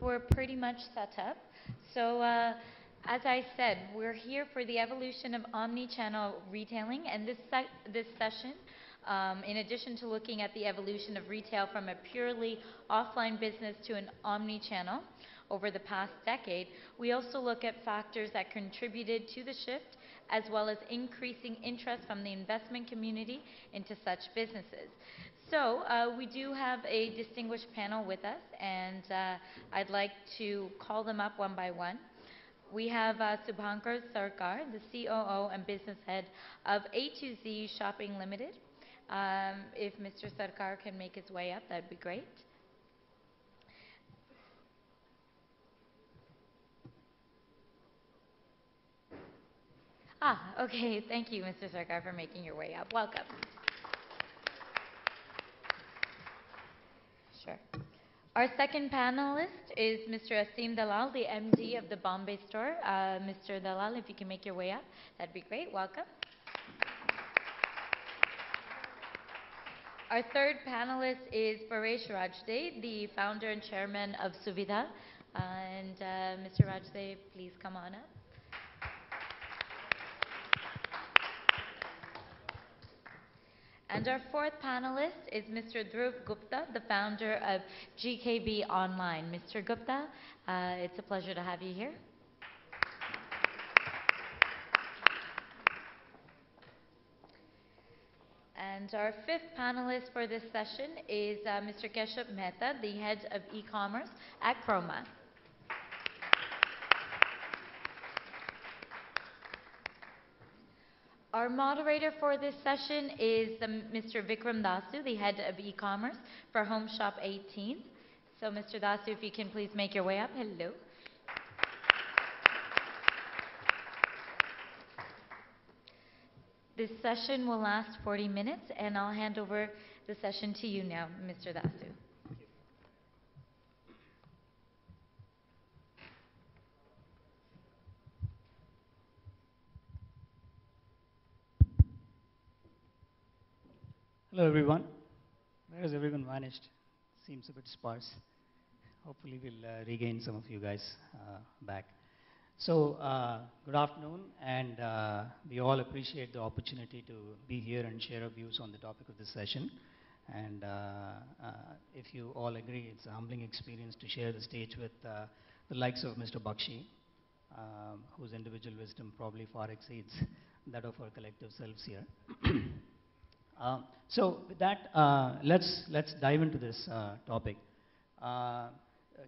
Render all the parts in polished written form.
we're pretty much set up. So, as I said, we're here for the evolution of omni-channel retailing, and this session, in addition to looking at the evolution of retail from a purely offline business to an omni-channel over the past decade, we also look at factors that contributed to the shift, as well as increasing interest from the investment community into such businesses. So we do have a distinguished panel with us, and I'd like to call them up one by one. We have Subhanker Sarkar, the COO and business head of A to Z Shopping Limited. If Mr. Sarkar can make his way up, that'd be great. Okay. Thank you, Mr. Sarkar, for making your way up. Welcome. Sure. Our second panelist is Mr. Asim Dalal, the MD of the Bombay store. Mr. Dalal, if you can make your way up, that'd be great. Welcome. Our third panelist is Paresh Rajde, the founder and chairman of Suvidha. Mr. Rajde, please come on up. And our fourth panelist is Mr. Dhruv Gupta, the founder of GKB Online. Mr. Gupta, it's a pleasure to have you here. And our fifth panelist for this session is Mr. Kashyap Mehta, the head of e-commerce at Croma. Our moderator for this session is Mr. Vikram Dasu, the head of e-commerce for Home Shop 18. So, Mr. Dasu, if you can please make your way up. Hello. This session will last 40 minutes, and I'll hand over the session to you now, Mr. Dasu. Hello everyone. Where has everyone vanished? Seems a bit sparse. Hopefully we'll regain some of you guys back. So good afternoon, and we all appreciate the opportunity to be here and share our views on the topic of this session. And if you all agree, it's a humbling experience to share the stage with the likes of Mr. Bakshi, whose individual wisdom probably far exceeds that of our collective selves here. So with that, let's dive into this topic.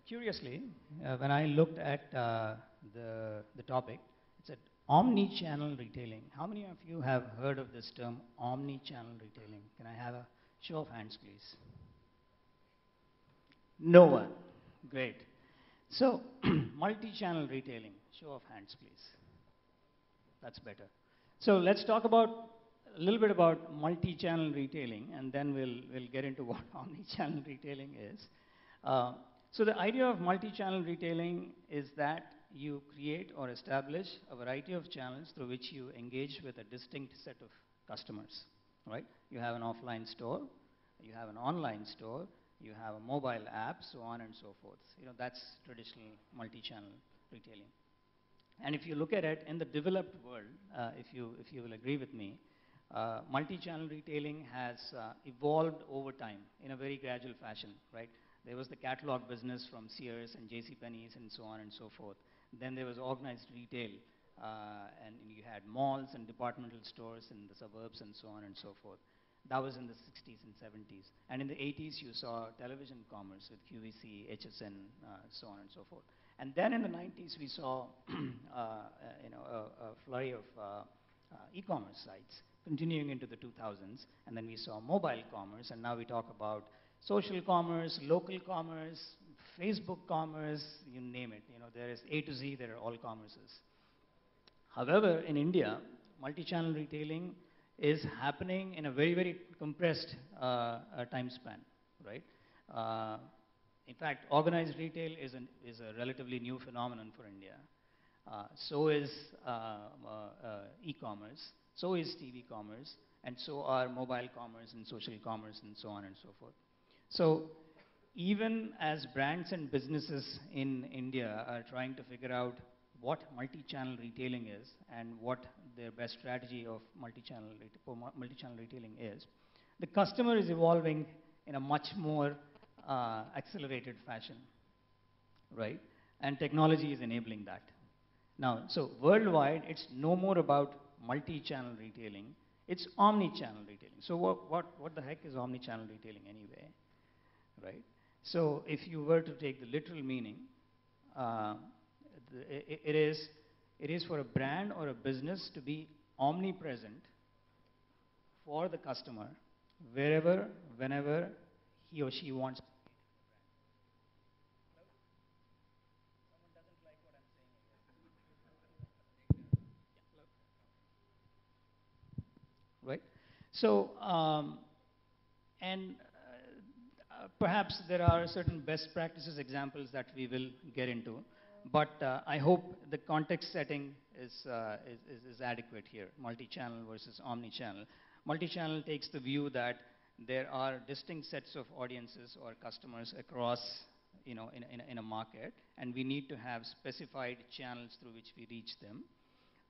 Curiously, when I looked at the topic, it said Omni-Channel Retailing. How many of you have heard of this term, Omni-Channel Retailing? Can I have a show of hands, please? No one. Great. So, multi-channel retailing. Show of hands, please. That's better. So let's talk about a little bit about multi-channel retailing, and then we'll get into what omni-channel retailing is. So the idea of multi-channel retailing is that you create or establish a variety of channels through which you engage with a distinct set of customers, right? You have an offline store, you have an online store, you have a mobile app, so on and so forth. You know, that's traditional multi-channel retailing. And if you look at it in the developed world, if you will agree with me, multi-channel retailing has evolved over time in a very gradual fashion, right? There was the catalog business from Sears and JCPenney's and so on and so forth. Then there was organized retail, and you had malls and departmental stores in the suburbs and so on and so forth. That was in the 60s and 70s. And in the 80s, you saw television commerce with QVC, HSN, so on and so forth. And then in the 90s, we saw a flurry of e-commerce sites continuing into the 2000s. And then we saw mobile commerce, and now we talk about social commerce, local commerce, Facebook commerce, you name it. You know, there is A to Z, there are all commerces. However, in India, multi-channel retailing is happening in a very, very compressed time span, right? In fact, organized retail is a relatively new phenomenon for India. So is e-commerce, so is TV commerce, and so are mobile commerce and social commerce and so on and so forth. So even as brands and businesses in India are trying to figure out what multi-channel retailing is and what their best strategy of multi-channel retailing is, the customer is evolving in a much more accelerated fashion, right? And technology is enabling that. Now, so worldwide, it's no more about multi-channel retailing, it's omni-channel retailing. So what the heck is omni-channel retailing anyway, right? So if you were to take the literal meaning, it is for a brand or a business to be omnipresent for the customer wherever, whenever he or she wants. Right? So, and perhaps there are certain best practices examples that we will get into, but I hope the context setting is adequate here, multi-channel versus omni-channel. Multi-channel takes the view that there are distinct sets of audiences or customers across, in a market, and we need to have specified channels through which we reach them.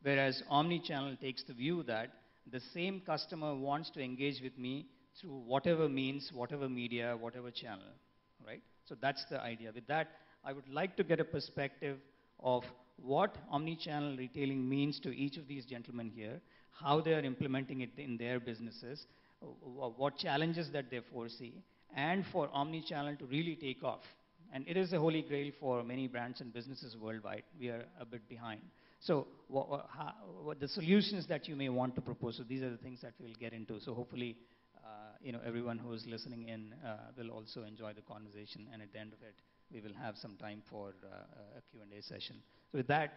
Whereas omni-channel takes the view that the same customer wants to engage with me through whatever means, whatever media, whatever channel, right? So that's the idea. With that, I would like to get a perspective of what omni-channel retailing means to each of these gentlemen here, how they are implementing it in their businesses, what challenges that they foresee, and for omni-channel to really take off. And it is a holy grail for many brands and businesses worldwide. We are a bit behind. So what the solutions that you may want to propose, so these are the things that we'll get into. So hopefully, everyone who is listening in will also enjoy the conversation, and at the end of it, we will have some time for a Q&A session. So with that,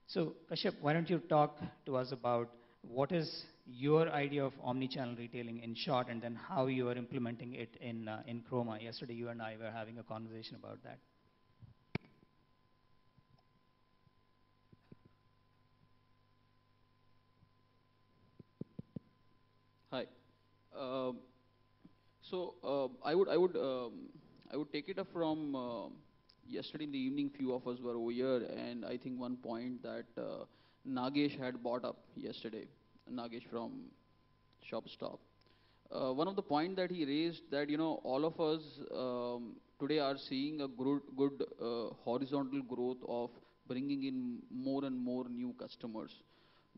so Kashyap, why don't you talk to us about what is your idea of omni-channel retailing in short, and then how you are implementing it in Croma. Yesterday, you and I were having a conversation about that. Hi. Um I would take it up from yesterday in the evening. Few of us were over here, and I think one point that Nagesh had brought up yesterday. Nagesh from Shopstop. One of the point that he raised that all of us today are seeing a good horizontal growth of bringing in more and more new customers,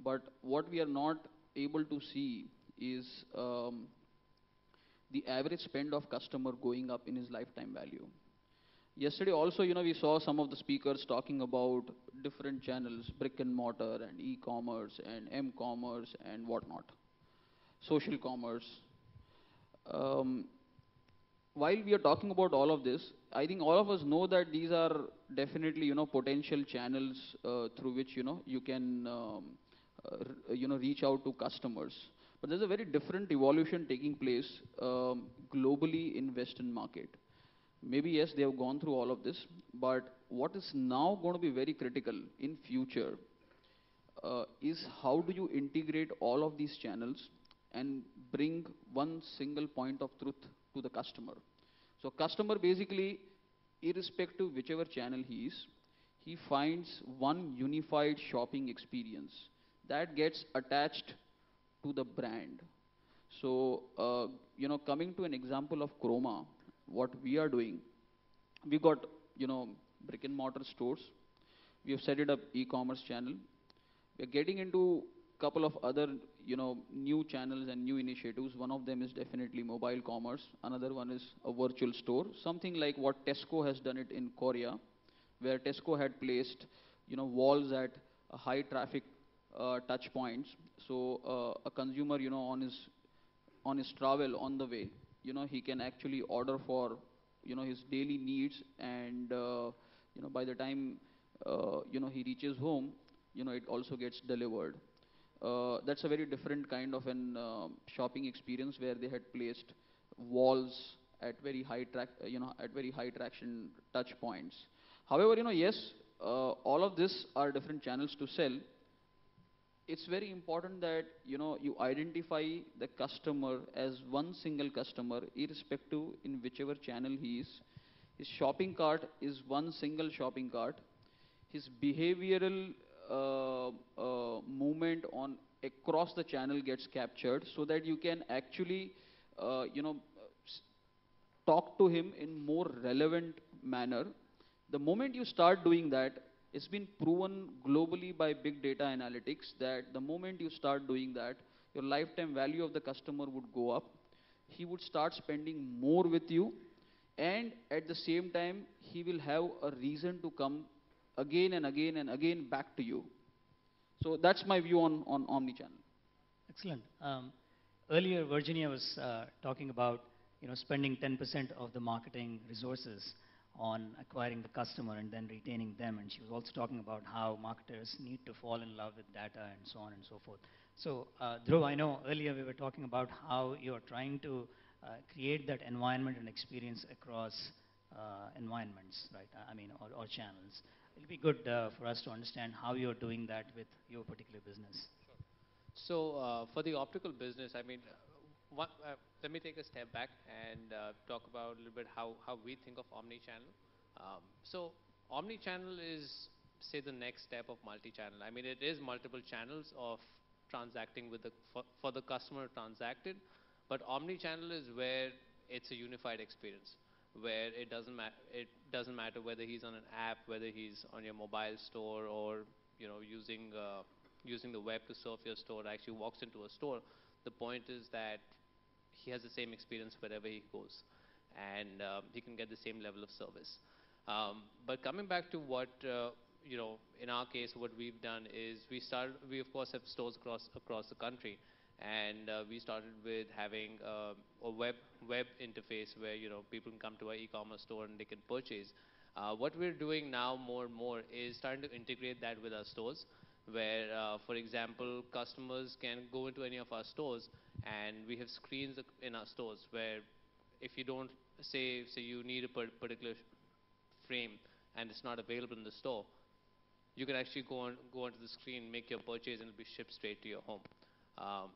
but what we are not able to see is the average spend of customer going up in his lifetime value. Yesterday also, we saw some of the speakers talking about different channels, brick and mortar and e-commerce and m-commerce and whatnot, social commerce. Um, while we are talking about all of this, I think all of us know that these are definitely, potential channels through which, you can, reach out to customers. But there's a very different evolution taking place globally in Western market. Maybe yes, they have gone through all of this, but what is now going to be very critical in future is how do you integrate all of these channels and bring one single point of truth to the customer. So customer basically, irrespective whichever channel he is, he finds one unified shopping experience that gets attached to the brand. So, coming to an example of Croma, what we are doing, we got, brick and mortar stores. We have set it up e-commerce channel. We are getting into couple of other, new channels and new initiatives. One of them is definitely mobile commerce. Another one is a virtual store, something like what Tesco has done it in Korea, where Tesco had placed, walls at high traffic touch points. So a consumer, on his travel on the way, he can actually order for, his daily needs, and by the time he reaches home, it also gets delivered. That's a very different kind of an shopping experience where they had placed walls at very at very high traction touch points. However, yes, all of this are different channels to sell. It's very important that you identify the customer as one single customer, irrespective in whichever channel he is. His shopping cart is one single shopping cart. His behavioral movement on across the channel gets captured so that you can actually, you know, talk to him in more relevant manner. The moment you start doing that, it's been proven globally by big data analytics that the moment you start doing that, your lifetime value of the customer would go up. He would start spending more with you, and at the same time, he will have a reason to come again and again and again back to you. So that's my view on omni-channel. Excellent. Earlier, Virginia was talking about spending 10% of the marketing resources on acquiring the customer and then retaining them. And she was also talking about how marketers need to fall in love with data and so on and so forth. So, Dhruv, I know earlier we were talking about how you're trying to create that environment and experience across environments, right? I mean, or channels. It'll be good for us to understand how you're doing that with your particular business. So for the optical business, I mean, let me take a step back and talk about a little bit how we think of omni-channel. So omni-channel is, say, the next step of multi-channel. I mean, it is multiple channels of transacting with for the customer transacted, but omni-channel is where it's a unified experience, where it doesn't matter whether he's on an app, whether he's on your mobile store, or using the web to surf your store, actually walks into a store. The point is that he has the same experience wherever he goes, and he can get the same level of service. But coming back to what in our case, what we've done is we of course have stores across the country, and we started with having a web interface where people can come to our e-commerce store and they can purchase. What we're doing now more and more is starting to integrate that with our stores, where, for example, customers can go into any of our stores, and we have screens in our stores where if you don't say you need a particular frame and it's not available in the store, you can actually go onto the screen, make your purchase, and it'll be shipped straight to your home.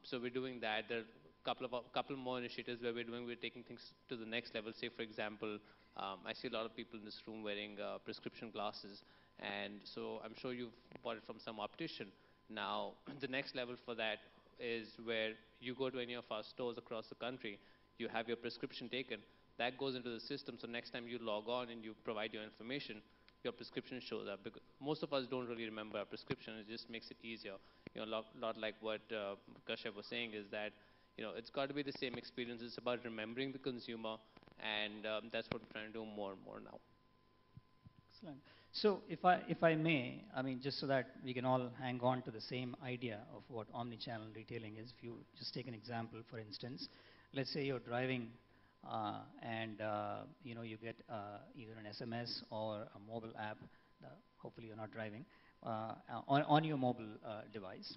So we're doing that. There are a couple more initiatives where we're taking things to the next level. Say, for example, I see a lot of people in this room wearing prescription glasses, and so I'm sure you've bought it from some optician. Now, the next level for that is where you go to any of our stores across the country, you have your prescription taken, that goes into the system, so next time you log on and you provide your information, your prescription shows up. Because most of us don't really remember our prescription, it just makes it easier. Lot like what Kashyap was saying is that, it's got to be the same experience. It's about remembering the consumer, and that's what we're trying to do more and more now. Excellent. So if I may, I mean, just so that we can all hang on to the same idea of what omni-channel retailing is, if you just take an example, for instance, let's say you're driving and you get either an SMS or a mobile app, hopefully you're not driving, on your mobile device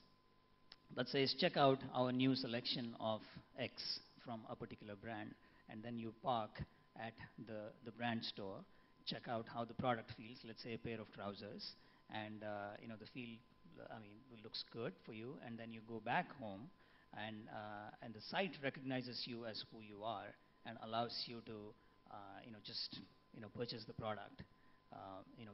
that says check out our new selection of X from a particular brand, and then you park at the brand store, check out how the product feels, let's say a pair of trousers, and the feel, looks good for you, and then you go back home, and the site recognizes you as who you are and allows you to just purchase the product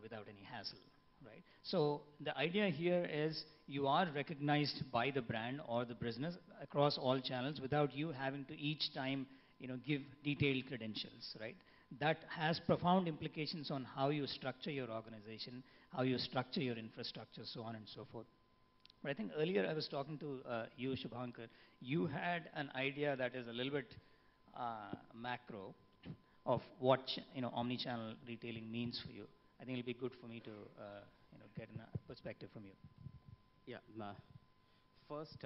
without any hassle, right? So the idea here is you are recognized by the brand or the business across all channels without you having to each time give detailed credentials, right? That has profound implications on how you structure your organization, how you structure your infrastructure, so on and so forth. But I think earlier I was talking to you, Subhanker. You had an idea that is a little bit macro of what omni-channel retailing means for you. I think it'll be good for me to get a perspective from you. Yeah. First,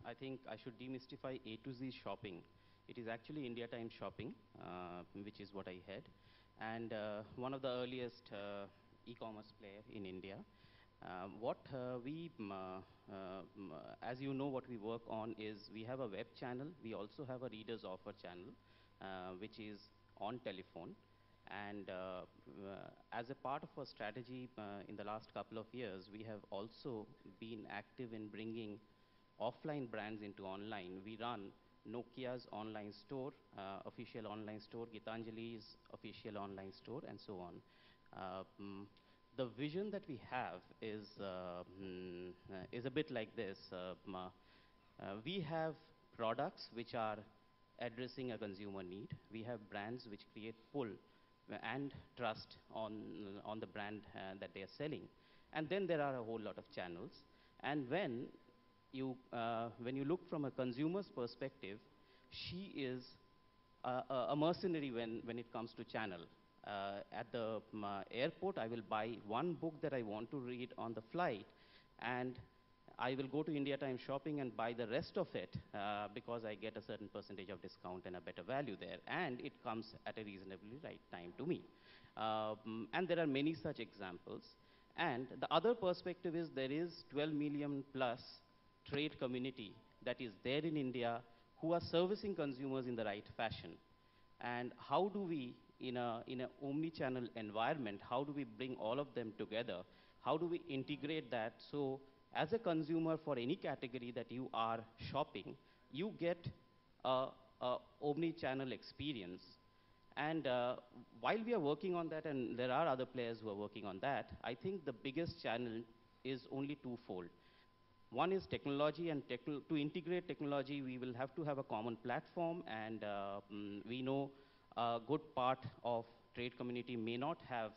I think I should demystify A to Z shopping. It is actually India time shopping, which is what I had, and one of the earliest e-commerce player in India. As you know, what we work on is we have a web channel. We also have a reader's offer channel, which is on telephone. And as a part of our strategy in the last couple of years, we have also been active in bringing offline brands into online. We run Nokia's online store, official online store, Gitanjali's official online store, and so on. The vision that we have is a bit like this. We have products which are addressing a consumer need. We have brands which create pull and trust on the brand that they are selling. And then there are a whole lot of channels. And when you look from a consumer's perspective, she is a mercenary when it comes to channel. At the airport, I will buy one book that I want to read on the flight, and I will go to India Time Shopping and buy the rest of it because I get a certain percentage of discount and a better value there, and it comes at a reasonably right time to me. And there are many such examples. And the other perspective is there is 12 million plus trade community that is there in India who are servicing consumers in the right fashion. And how do we, in an omni-channel environment, how do we bring all of them together? How do we integrate that so as a consumer for any category that you are shopping, you get a omni-channel experience? And while we are working on that, and there are other players who are working on that, I think the biggest channel is only twofold. One is technology, and to integrate technology, we will have to have a common platform, and we know a good part of trade community may not have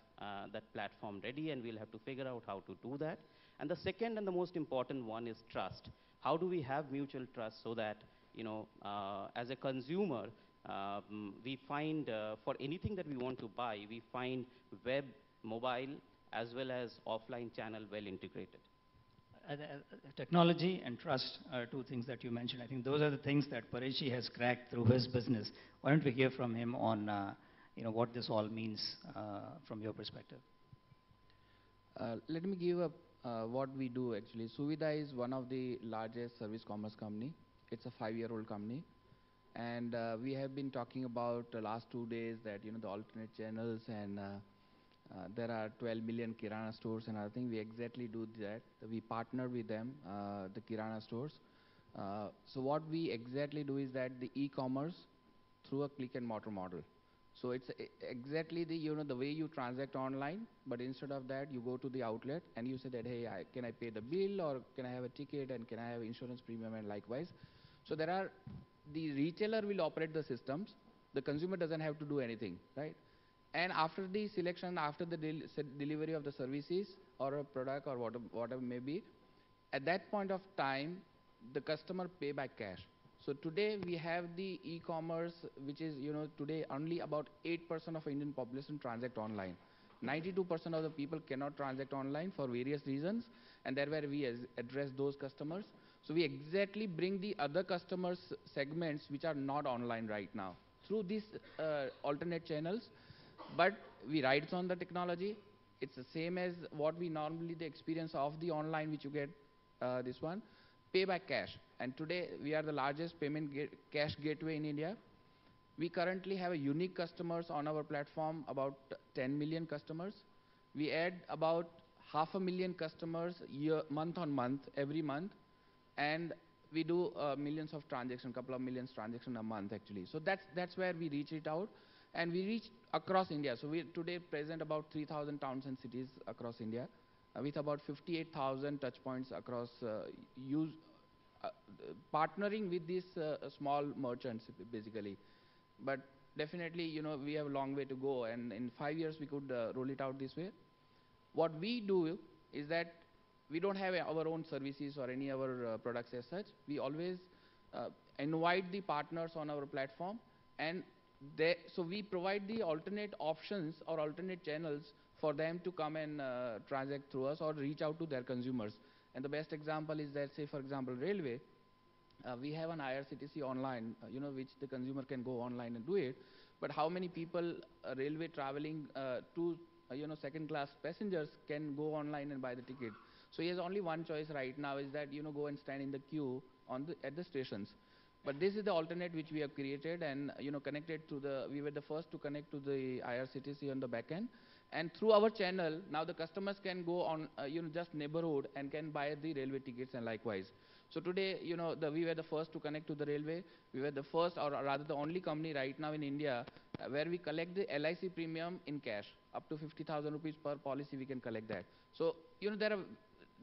that platform ready, and we'll have to figure out how to do that. And the second and the most important one is trust. How do we have mutual trust so that, as a consumer, we find, for anything that we want to buy, we find web, mobile, as well as offline channel well integrated. Technology and trust are two things that you mentioned. I think those are the things that Paresh has cracked through his business. Why don't we hear from him on what this all means from your perspective? Let me give what we do actually. Suvidha is one of the largest service commerce company. It's a 5-year-old company. And we have been talking about the last 2 days that, the alternate channels, and there are 12 million Kirana stores and other things. We exactly do that. We partner with them, the Kirana stores. So what we exactly do is that the e-commerce through a click and mortar model. So it's exactly the way you transact online, but instead of that, you go to the outlet and you say that, hey, can I pay the bill, or can I have a ticket, and can I have insurance premium, and likewise. So the retailer will operate the systems. The consumer doesn't have to do anything, right? And after the selection, after the delivery of the services or a product or whatever may be, at that point of time, the customer pay by cash. So today we have the e-commerce, which is, today only about 8% of Indian population transact online. 92% of the people cannot transact online for various reasons, and that's where we address those customers. So we exactly bring the other customers segments which are not online right now through these alternate channels, but we ride on the technology. It's the same as what we normally the experience of the online, which you get this one, pay by cash. And today we are the largest payment cash gateway in India. We currently have a unique customers on our platform, about 10 million customers. We add about 500,000 customers month on month, every month. And we do millions of transactions, couple of millions transactions a month actually. So that's where we reach it out, and we reach across India. So we today present about 3,000 towns and cities across India, with about 58,000 touch points across partnering with these small merchants basically. But definitely, we have a long way to go, and in 5 years we could roll it out this way. What we do is that we don't have our own services or any other products as such. We always invite the partners on our platform, and so we provide the alternate options or alternate channels for them to come and transact through us or reach out to their consumers. And the best example is that, say for example, railway. We have an IRCTC online, which the consumer can go online and do it. But how many people railway traveling to second class passengers can go online and buy the ticket? So he has only one choice right now, is that go and stand in the queue at the stations. But this is the alternate which we have created, and connected to we were the first to connect to the IRCTC on the back end. And through our channel, now the customers can go on just neighborhood and can buy the railway tickets and likewise. So today, we were the first to connect to the railway. We were the first, or rather the only company right now in India where we collect the LIC premium in cash. Up to 50,000 rupees per policy, we can collect that. So, there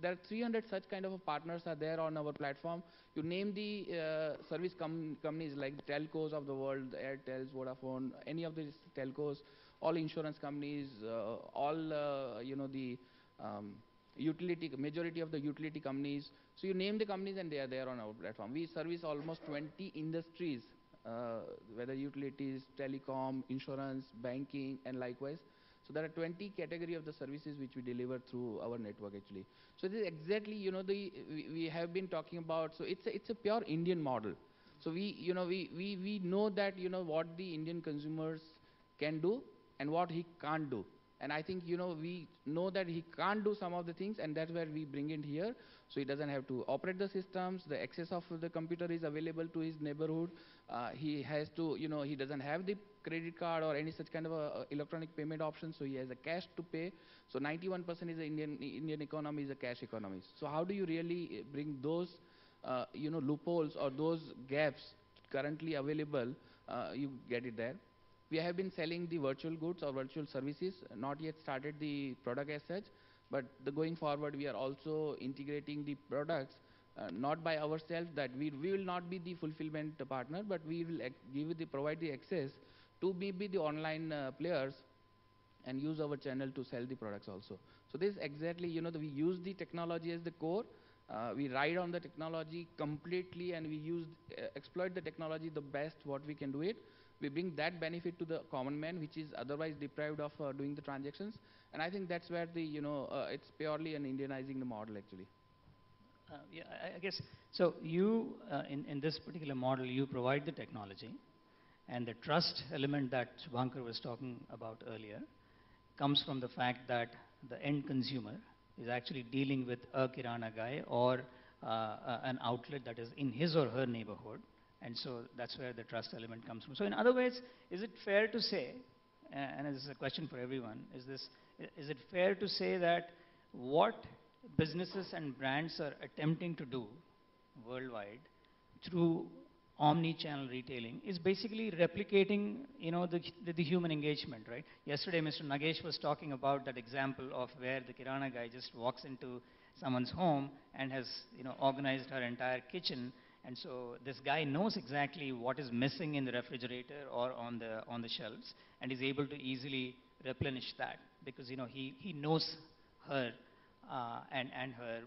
are 300 such kind of partners are there on our platform. You name the service companies like the telcos of the world, Airtel, Vodafone, any of these telcos, all insurance companies, all the majority of the utility companies. So you name the companies and they are there on our platform. We service almost 20 industries, whether utilities, telecom, insurance, banking, and likewise. So there are 20 category of the services which we deliver through our network actually. So this is exactly, we have been talking about, so it's a pure Indian model. So we know that, what the Indian consumers can do and what he can't do. And I think, we know that he can't do some of the things, and that's where we bring it here. So he doesn't have to operate the systems, the access of the computer is available to his neighborhood. He has to, he doesn't have the credit card or any such kind of a electronic payment option, so he has a cash to pay. So 91% is the Indian economy is a cash economy. So how do you really bring those, loopholes or those gaps currently available, you get it there. We have been selling the virtual goods or virtual services, not yet started the product as such, but going forward, we are also integrating the products, not by ourselves, that we will not be the fulfillment partner, but we will provide the access to maybe the online players and use our channel to sell the products also. So this exactly, we use the technology as the core. We ride on the technology completely, and we exploit the technology the best what we can do it. We bring that benefit to the common man, which is otherwise deprived of doing the transactions. And I think that's where the, it's purely an Indianizing the model actually. Yeah, I guess, so you, in this particular model, you provide the technology, and the trust element that Subhanker was talking about earlier comes from the fact that the end consumer is actually dealing with a kirana guy or an outlet that is in his or her neighborhood. And so that's where the trust element comes from. So in other words, is it fair to say, and this is a question for everyone, is it fair to say that what businesses and brands are attempting to do worldwide through omni-channel retailing is basically replicating, the human engagement, right? Yesterday, Mr. Nagesh was talking about that example of where the kirana guy just walks into someone's home and has, organized her entire kitchen. And so this guy knows exactly what is missing in the refrigerator or on the shelves, and is able to easily replenish that because he knows her and her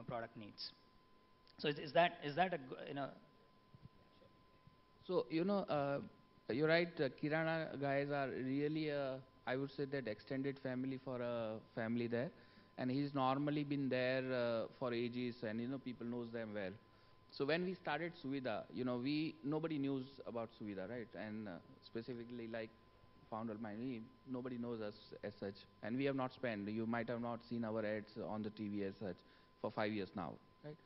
product needs. So is that a So you're right. Kirana guys are really I would say that extended family for a family there, and he's normally been there for ages, and people knows them well. So when we started Suvidha, nobody knew about Suvidha, right? And specifically like founder mine, nobody knows us as such. And we have not spent, you might have not seen our ads on the TV as such for 5 years now, right?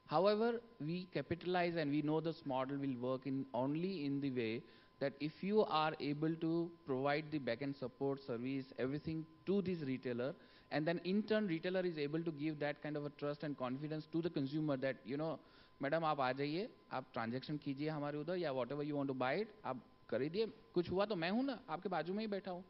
However, we capitalize and we know this model will work only in the way that if you are able to provide the backend support service, everything to this retailer, and then in turn retailer is able to give that kind of a trust and confidence to the consumer that, madam आप आ जाइए, आप transaction कीजिए हमारे उधर या whatever you want to buy it, आप खरीदिए, कुछ हुआ तो मैं हूं ना, आपके बाजू में ही बैठा हूं.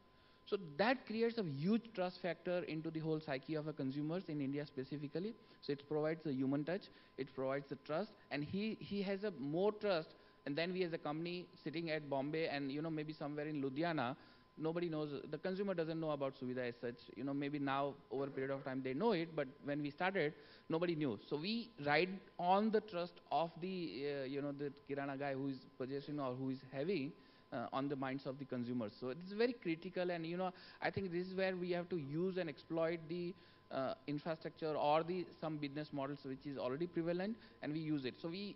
So that creates a huge trust factor into the whole psyche of a consumers in India specifically. So it provides a human touch, it provides the trust, and he has a more trust. And then we as a company sitting at Bombay and maybe somewhere in Ludhiana, nobody knows, the consumer doesn't know about Suvidha as such. Maybe now over a period of time they know it, but when we started, nobody knew. So we ride on the trust of the, the Kirana guy who is possessing or who is having on the minds of the consumers. So it's very critical, and I think this is where we have to use and exploit the infrastructure or some business models which is already prevalent, and we use it. So we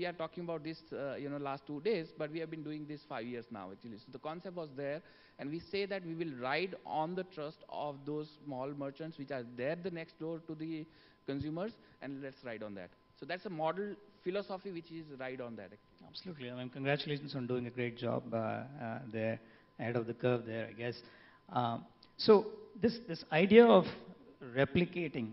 are talking about this last 2 days, but we have been doing this 5 years now actually. So the concept was there, and we say that we will ride on the trust of those small merchants which are there the next door to the consumers, and let's ride on that. So that's a model philosophy which is ride on that. Absolutely. I mean, congratulations on doing a great job there, ahead of the curve there, I guess. So this idea of replicating,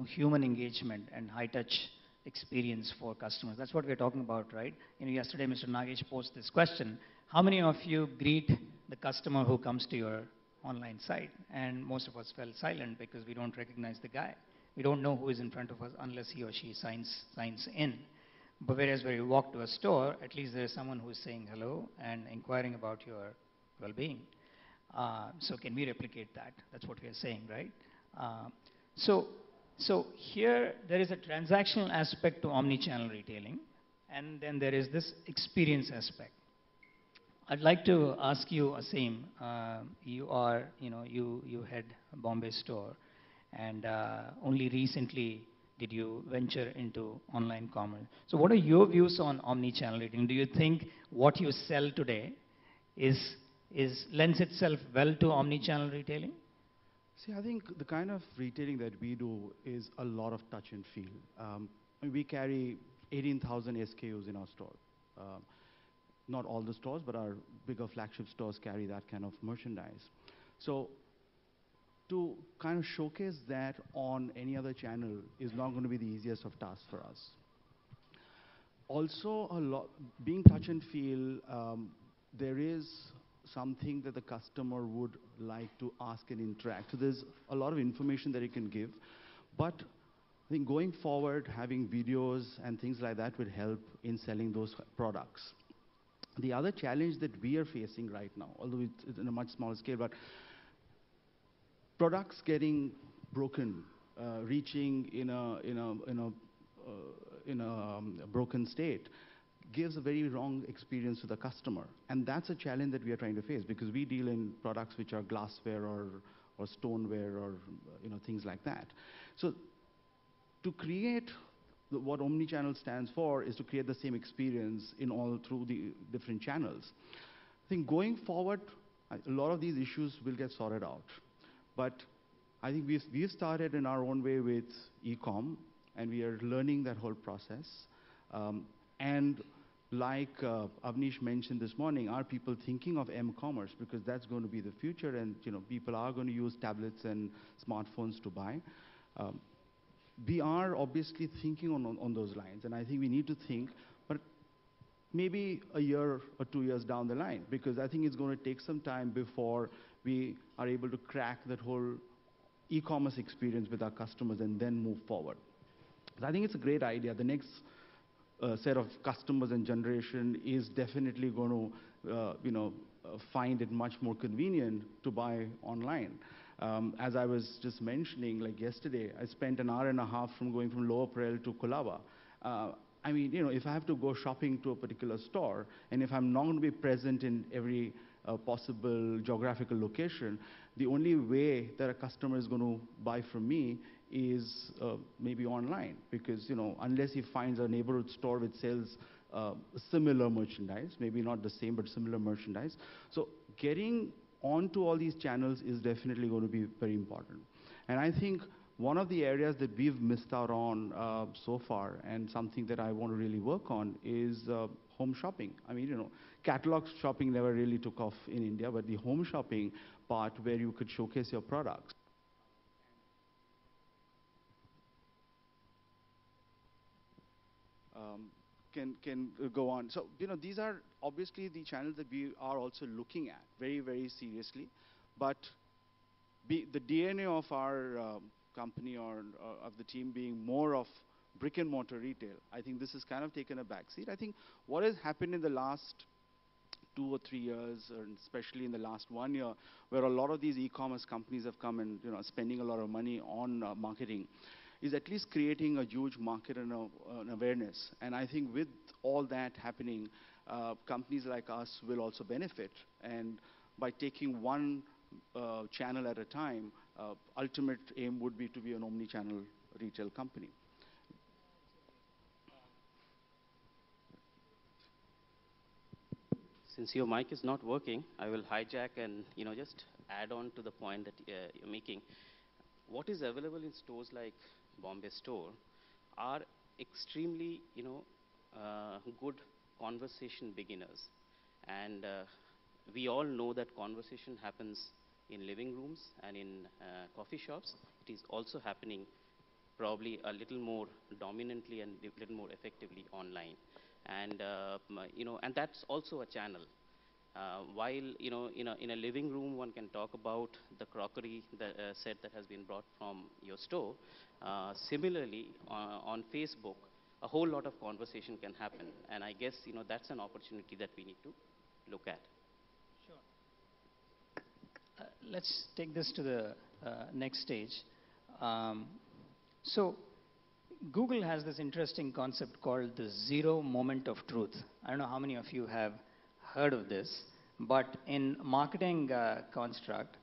human engagement and high touch experience for customers. That's what we're talking about, right? Yesterday Mr. Nagesh posed this question: how many of you greet the customer who comes to your online site? And most of us fell silent because we don't recognize the guy. We don't know who is in front of us unless he or she signs in. But whereas when you walk to a store, at least there is someone who is saying hello and inquiring about your well-being. So can we replicate that? That's what we are saying, right? So here there is a transactional aspect to omni-channel retailing, and then there is this experience aspect. I'd like to ask you, Asim, you head Bombay store, and only recently did you venture into online commerce. So what are your views on omni-channel retailing? Do you think what you sell today lends itself well to omni-channel retailing? See, I think the kind of retailing that we do is a lot of touch and feel. We carry 18,000 SKUs in our store. Not all the stores, but our bigger flagship stores carry that kind of merchandise. So to kind of showcase that on any other channel is not going to be the easiest of tasks for us. Also, being touch and feel, there is something that the customer would like to ask and interact. So there's a lot of information that you can give, but I think going forward, having videos and things like that would help in selling those products. The other challenge that we are facing right now, although it's in a much smaller scale, but products getting broken, reaching in a broken state, gives a very wrong experience to the customer. And that's a challenge that we are trying to face, because we deal in products which are glassware or stoneware or things like that. So to create what Omni-Channel stands for is to create the same experience in all through the different channels. I think going forward, a lot of these issues will get sorted out. But I think we've started in our own way with e-com, and we are learning that whole process. And like Avnish mentioned this morning, are people thinking of m-commerce, because that's going to be the future, and people are going to use tablets and smartphones to buy. We are obviously thinking on those lines, and I think we need to think, but maybe a year or 2 years down the line, because I think it's going to take some time before we are able to crack that whole e-commerce experience with our customers and then move forward. So I think it's a great idea. The next set of customers and generation is definitely going to find it much more convenient to buy online. As I was just mentioning, like yesterday, I spent an hour and a half going from Lower Parel to Colaba. I mean, if I have to go shopping to a particular store, and if I'm not going to be present in every possible geographical location, the only way that a customer is going to buy from me is maybe online, because unless he finds a neighborhood store which sells similar merchandise, maybe not the same but similar merchandise. So getting onto all these channels is definitely going to be very important. And I think one of the areas that we've missed out on so far, and something that I want to really work on, is home shopping. I mean, catalog shopping never really took off in India, but the home shopping part where you could showcase your products. Can go on. So, these are obviously the channels that we are also looking at very, very seriously. But the DNA of our company or of the team being more of brick and mortar retail, I think this has kind of taken a backseat. I think what has happened in the last 2 or 3 years, or especially in the last 1 year, where a lot of these e-commerce companies have come and spending a lot of money on marketing, is at least creating a huge market and an awareness. And I think with all that happening, companies like us will also benefit. And by taking one channel at a time, ultimate aim would be to be an omni-channel retail company. Since your mic is not working, I will hijack and just add on to the point that you're making. What is available in stores like Bombay store are extremely good conversation beginners, and we all know that conversation happens in living rooms and in coffee shops. It is also happening probably a little more dominantly and a little more effectively online. And, and that's also a channel. While, in a living room, one can talk about the crockery set that has been brought from your store. Similarly, on Facebook, a whole lot of conversation can happen. And I guess, that's an opportunity that we need to look at. Let's take this to the next stage. So Google has this interesting concept called the zero moment of truth. I don't know how many of you have heard of this, but in marketing construct,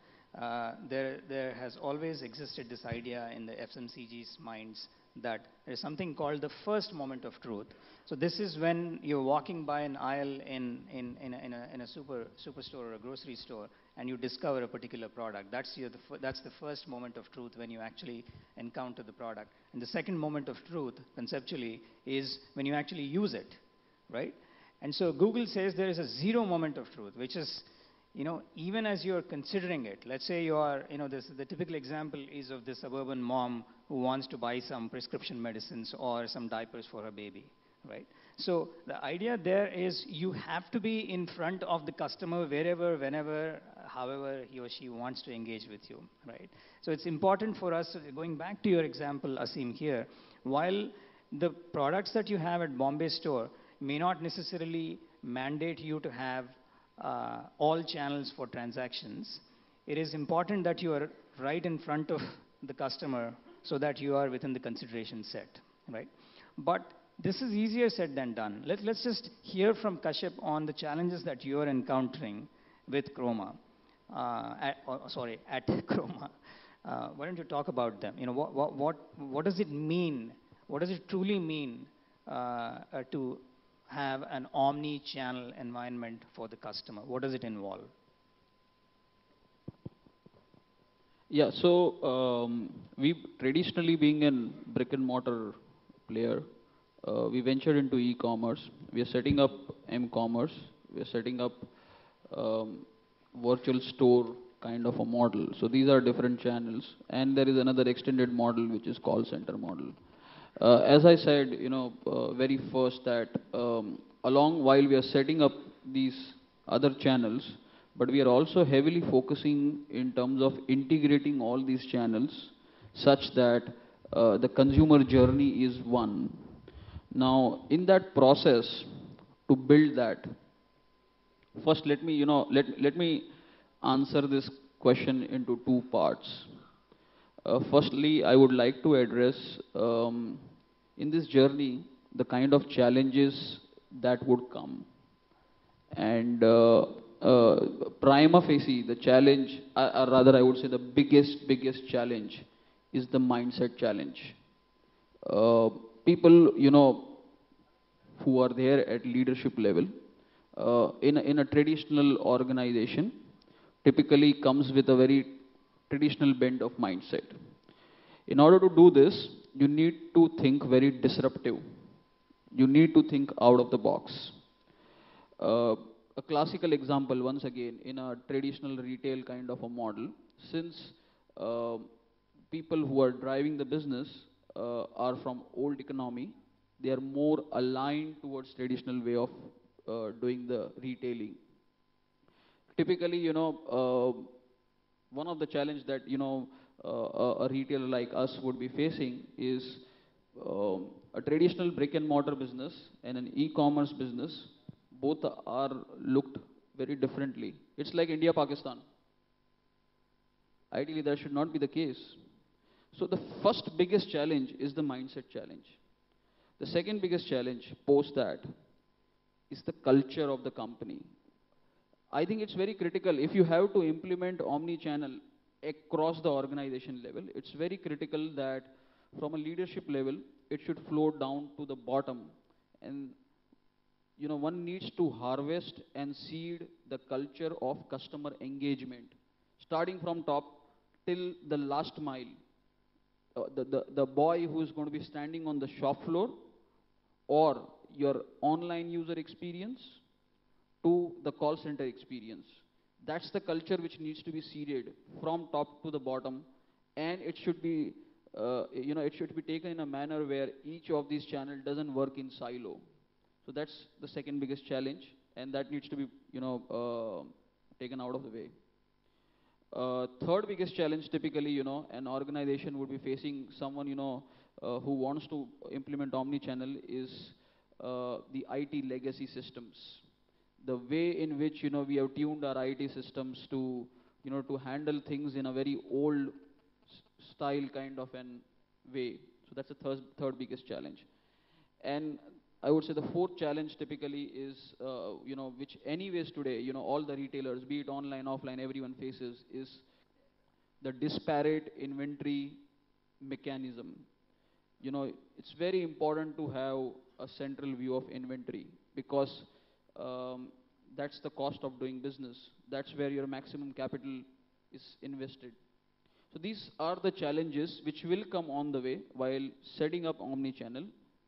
there has always existed this idea in the FMCG's minds that there's something called the first moment of truth. So this is when you're walking by an aisle in a superstore or a grocery store, and you discover a particular product. That's the first moment of truth when you actually encounter the product. And the second moment of truth, conceptually, is when you actually use it, right? And so Google says there is a zero moment of truth, which is, even as you're considering it. Let's say you are, the typical example is of the suburban mom who wants to buy some prescription medicines or some diapers for her baby, right? So the idea there is you have to be in front of the customer wherever, whenever, however he or she wants to engage with you, right? So it's important for us, going back to your example, Asim, here, while the products that you have at Bombay store may not necessarily mandate you to have all channels for transactions, it is important that you are right in front of the customer so that you are within the consideration set, right? But this is easier said than done. Let's just hear from Kashyap on the challenges that you are encountering with Croma, at Croma. Why don't you talk about them? What does it mean? What does it truly mean to have an omni-channel environment for the customer? What does it involve? Yeah, so we traditionally being a brick and mortar player, we ventured into e-commerce. We are setting up m-commerce. We are setting up virtual store kind of a model. So these are different channels. And there is another extended model, which is call center model. As I said, very first that while we are setting up these other channels, but we are also heavily focusing in terms of integrating all these channels such that the consumer journey is one. Now, in that process, to build that, first let me answer this question into two parts. Firstly, I would like to address in this journey the kind of challenges that would come. And prima facie, the challenge, or rather I would say the biggest challenge is the mindset challenge. People, who are there at leadership level, in a traditional organization, typically comes with a very traditional bent of mindset. In order to do this, you need to think very disruptive. You need to think out of the box. A classical example, once again, in a traditional retail kind of a model, since people who are driving the business are from old economy, they are more aligned towards traditional way of doing the retailing. Typically, one of the challenge that, a retailer like us would be facing is a traditional brick and mortar business and an e-commerce business. Both are looked very differently. It's like India, Pakistan. Ideally, that should not be the case. So the first biggest challenge is the mindset challenge. The second biggest challenge post that is the culture of the company. I think it's very critical. If you have to implement omni-channel across the organization level, it's very critical that from a leadership level, it should flow down to the bottom. And one needs to harvest and seed the culture of customer engagement, starting from top till the last mile. The boy who is going to be standing on the shop floor, or your online user experience, to the call center experience. That's the culture which needs to be seeded from top to the bottom, and it should be it should be taken in a manner where each of these channels doesn't work in silo. So that's the second biggest challenge, and that needs to be, taken out of the way. Third biggest challenge, typically, an organization would be facing someone, who wants to implement omni-channel is the IT legacy systems. The way in which, we have tuned our IT systems to, to handle things in a very old style kind of an way. So that's the third biggest challenge. And I would say the fourth challenge typically is, which anyways today, all the retailers, be it online, offline, everyone faces, is the disparate inventory mechanism. It's very important to have a central view of inventory because that's the cost of doing business. That's where your maximum capital is invested. So these are the challenges which will come on the way while setting up omni-channel.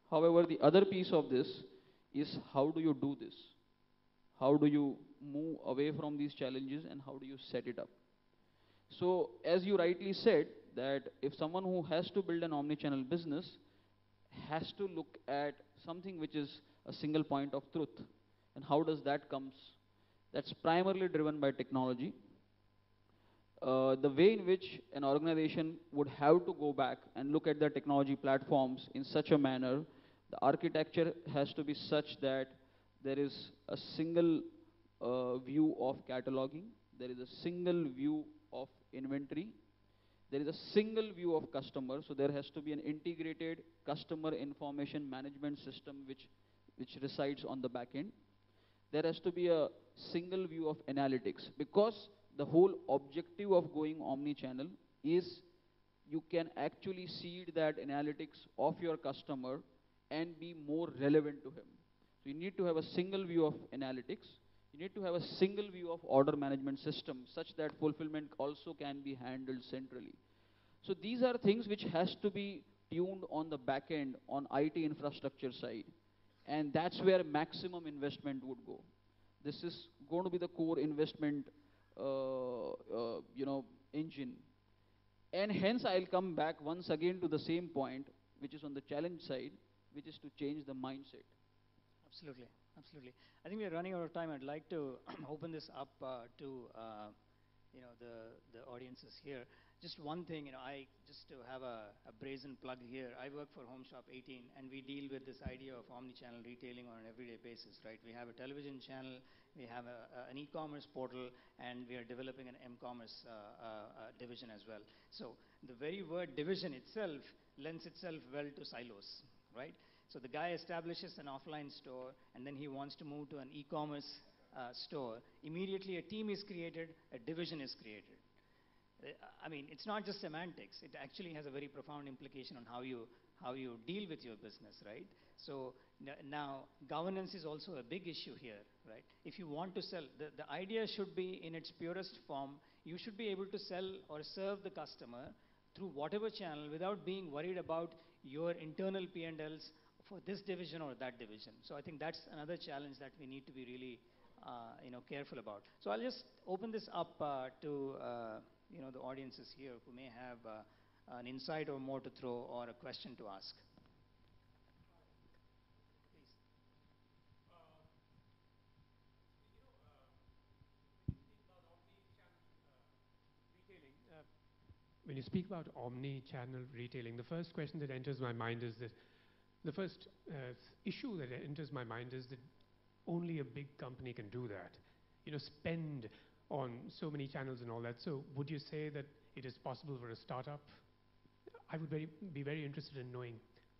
However, the other piece of this is how do you do this? How do you move away from these challenges and how do you set it up? So as you rightly said, that if someone who has to build an omni-channel business has to look at something which is a single point of truth. And how does that comes? That's primarily driven by technology. The way in which an organization would have to go back and look at their technology platforms in such a manner, the architecture has to be such that there is a single view of cataloging, there is a single view of inventory, there is a single view of customer, so there has to be an integrated customer information management system which resides on the back end. There has to be a single view of analytics because the whole objective of going omni-channel is you can actually seed that analytics of your customer and be more relevant to him. So you need to have a single view of analytics. You need to have a single view of order management system such that fulfillment also can be handled centrally. So these are things which has to be tuned on the back end on IT infrastructure side. And that's where maximum investment would go. This is going to be the core investment engine. And hence I'll come back once again to the same point, which is on the challenge side, which is to change the mindset. Absolutely, absolutely. I think we're running out of time. I'd like to open this up to the audiences here. Just one thing, just to have a brazen plug here. I work for Home Shop 18, and we deal with this idea of omni-channel retailing on an everyday basis, right? We have a television channel, we have an e-commerce portal, and we are developing an m-commerce division as well. So the very word division itself lends itself well to silos, right? So the guy establishes an offline store, and then he wants to move to an e-commerce store. Immediately a team is created, a division is created. I mean, it's not just semantics. It actually has a very profound implication on how you deal with your business, right? So now governance is also a big issue here, right? If you want to sell, the idea should be in its purest form. You should be able to sell or serve the customer through whatever channel without being worried about your internal P&Ls for this division or that division. So I think that's another challenge that we need to be really careful about. So I'll just open this up to the audiences here who may have an insight or more to throw or a question to ask. When you speak about omni-channel retailing, the first question that enters my mind is that the first issue that enters my mind is that only a big company can do that. Spend on so many channels and all that. So would you say that it is possible for a startup? I would be very interested in knowing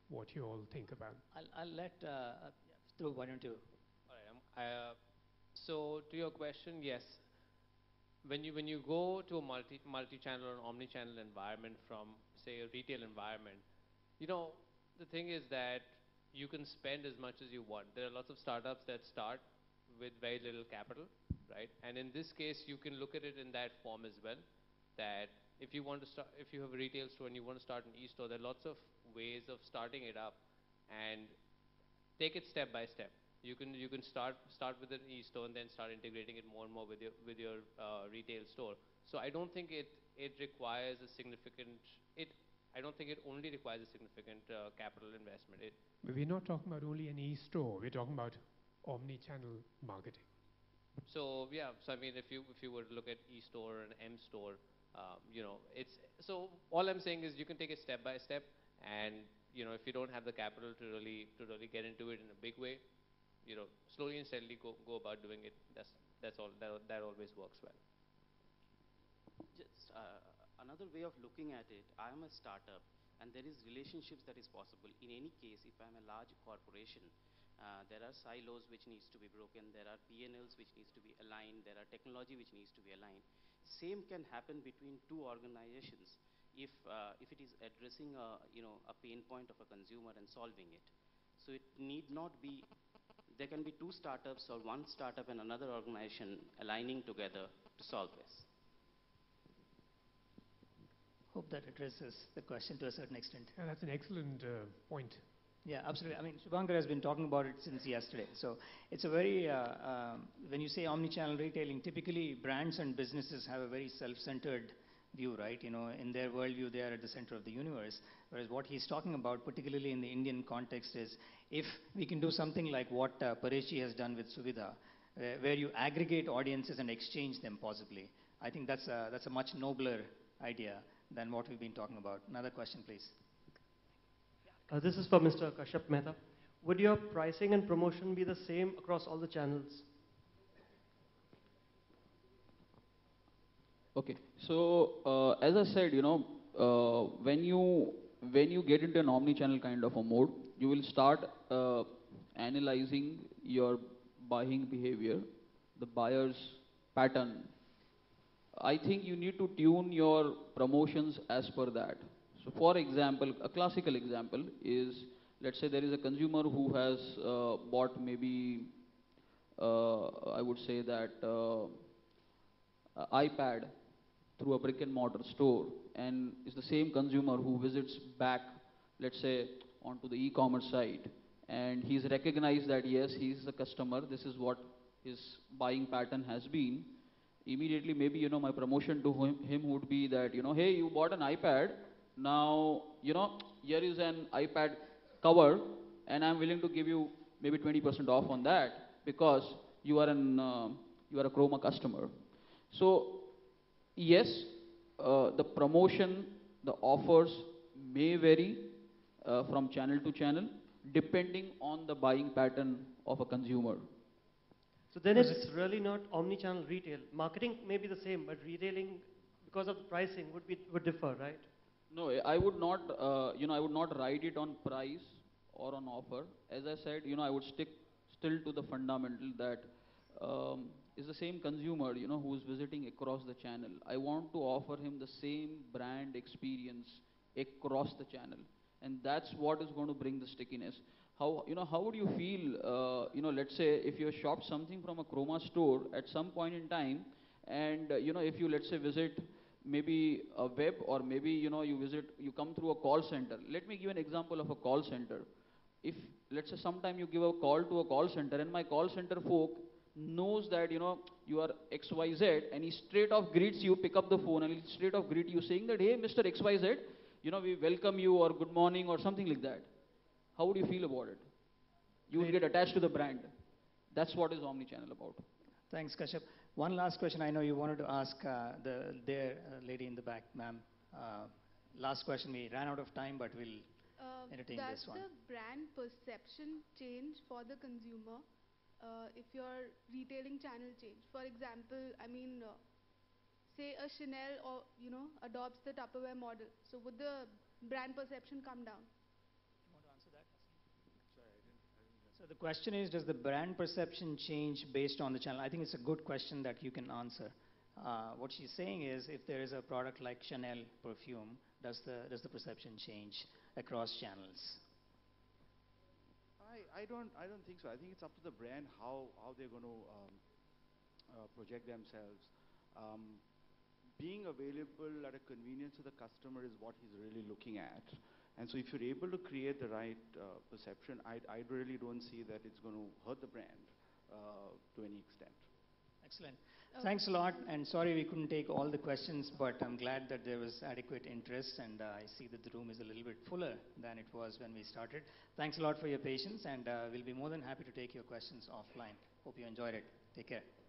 what you all think about. I'll let Dhruv, why don't you? All right. So to your question, yes. When you go to a multi-channel or omni-channel environment from, say, a retail environment, the thing is that you can spend as much as you want. There are lots of startups that start with very little capital, right? And in this case, you can look at it in that form as well. That if you have a retail store and you want to start an e-store, there are lots of ways of starting it up, and take it step by step. You can start with an e-store and then start integrating it more and more with your retail store. So I don't think it requires a significant. I don't think it only requires a significant capital investment. But we're not talking about only an e-store. We're talking about omni-channel marketing. So yeah, so I mean, if you were to look at e-store and m-store, you know, so all I'm saying is you can take it step by step, and you know, if you don't have the capital to really get into it in a big way, you know, slowly and steadily go about doing it. That's all. That always works well. Just another way of looking at it, I am a startup and there is relationships that is possible. In any case, if I'm a large corporation, there are silos which needs to be broken, there are P&Ls which needs to be aligned, there are technology which needs to be aligned. Same can happen between two organizations if it is addressing a pain point of a consumer and solving it. So it need not be, there can be two startups or one startup and another organization aligning together to solve this. Hope that addresses the question to a certain extent. Yeah, that's an excellent point. Yeah, absolutely. I mean, Subhanker has been talking about it since yesterday. So it's a very, when you say omni-channel retailing, typically brands and businesses have a very self-centered view, right? You know, in their worldview, they are at the center of the universe. Whereas what he's talking about, particularly in the Indian context, is if we can do something like what Paresh has done with Suvidha, where you aggregate audiences and exchange them possibly. I think that's a much nobler idea than what we've been talking about. Another question, please. This is for Mr. Kashyap Mehta. Would your pricing and promotion be the same across all the channels? Okay, so as I said, you know, when you get into an omni-channel kind of a mode, you will start analyzing your buying behavior, the buyer's pattern. I think you need to tune your promotions as per that. So for example, a classical example is, let's say there is a consumer who has bought maybe, I would say that iPad through a brick and mortar store, and is the same consumer who visits back, let's say, onto the e-commerce site, and he's recognized that yes, he's a customer, this is what his buying pattern has been. Immediately, maybe, you know, my promotion to him would be that, you know, hey, you bought an iPad, now, you know, here is an iPad cover, and I'm willing to give you maybe 20% off on that because you are a Croma customer. So, yes, the promotion, the offers may vary from channel to channel, depending on the buying pattern of a consumer. So then it's really not omni-channel retail. Marketing may be the same, but retailing, because of the pricing, would differ, right? No, I would not, you know, I would not write it on price or on offer. As I said, you know, I would stick still to the fundamental that is the same consumer, you know, who is visiting across the channel. I want to offer him the same brand experience across the channel, and that's what is going to bring the stickiness. How would you feel, you know, let's say if you shop something from a Croma store at some point in time, and you know, if you, let's say, visit maybe a web, or maybe, you know, you come through a call center. Let me give an example of a call center. If, let's say, sometime you give a call to a call center, and my call center folk knows that, you know, you are XYZ, and he straight off greets you, pick up the phone, and he straight off greet you saying that, hey, Mr. XYZ, you know, we welcome you, or good morning, or something like that. How would you feel about it? You would get attached to the brand. That's what is omni-channel about. Thanks, Kashyap. One last question. I know you wanted to ask the lady in the back, ma'am. Last question. We ran out of time, but we'll entertain this one. Does the brand perception change for the consumer if your retailing channel change? For example, I mean, say a Chanel, or you know, adopts the Tupperware model. So would the brand perception come down? So the question is, does the brand perception change based on the channel? I think it's a good question that you can answer. What she's saying is, if there is a product like Chanel perfume, does the perception change across channels? I don't think so. I think it's up to the brand how they're going to project themselves. Being available at a convenience to the customer is what he's really looking at. And so if you're able to create the right perception, I really don't see that it's going to hurt the brand to any extent. Excellent. Okay. Thanks a lot, and sorry we couldn't take all the questions, but I'm glad that there was adequate interest, and I see that the room is a little bit fuller than it was when we started. Thanks a lot for your patience, and we'll be more than happy to take your questions offline. Hope you enjoyed it. Take care.